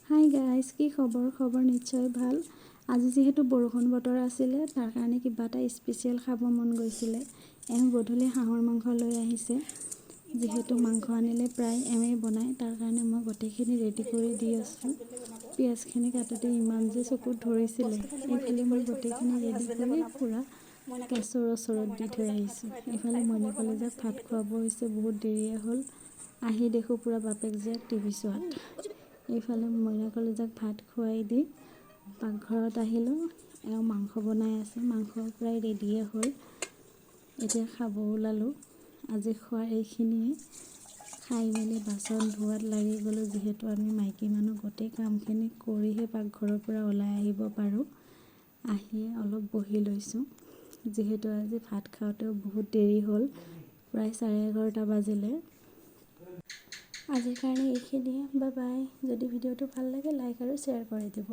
Hi guys, কি খবৰ নিশ্চয় ভাল। আজি যিহেতু বৰষুণ বতৰ আছিলে, তাৰ কাৰণে কিবা এটা স্পেচিয়েল খাব মন গৈছিলে। গধূলি হাঁহৰ মাংস লৈ আহিছে। যিহেতু মাংস আনিলে প্ৰায় বনায়, তাৰ কাৰণে মই গোটেইখিনি ৰেডি কৰি দি আছোঁ। পিঁয়াজখিনি কাটোতে ইমান যে চকুত ধৰিছিলে। এইফালে মই গোটেইখিনি ৰেডি কৰি পূৰা গেছৰ ওচৰত দি থৈ আহিছোঁ। এইফালে মইনা কলিজাক ভাত খুৱাব হৈছে, বহুত দেৰিয়ে হ'ল। আহি দেখোঁ পূৰা বাপেক জীয়েক টিভি চোৱাত। এইফালে মইনা কলিজাক ভাত খুৱাই দি পাকঘৰত আহিলোঁ। মাংস বনাই আছে, মাংস প্ৰায় ৰেডিয়ে হ'ল। এতিয়া খাব ওলালোঁ। আজি খোৱাৰ এইখিনিয়ে। খাই মেলি বাচন ধোৱাত লাগি গ'লোঁ। যিহেতু আমি মাইকী মানুহ, গোটেই কামখিনি কৰিহে পাকঘৰৰ পৰা ওলাই আহিব পাৰোঁ। আহি অলপ বহি লৈছোঁ। যিহেতু আজি ভাত খাওঁতেও বহুত দেৰি হ'ল, প্ৰায় 11:30 বাজিলে। আজিৰ কাৰণে এইখিনিয়ে। Bye bye. যদি ভিডিঅ'টো ভাল লাগে লাইক আৰু শ্বেয়াৰ কৰি দিব।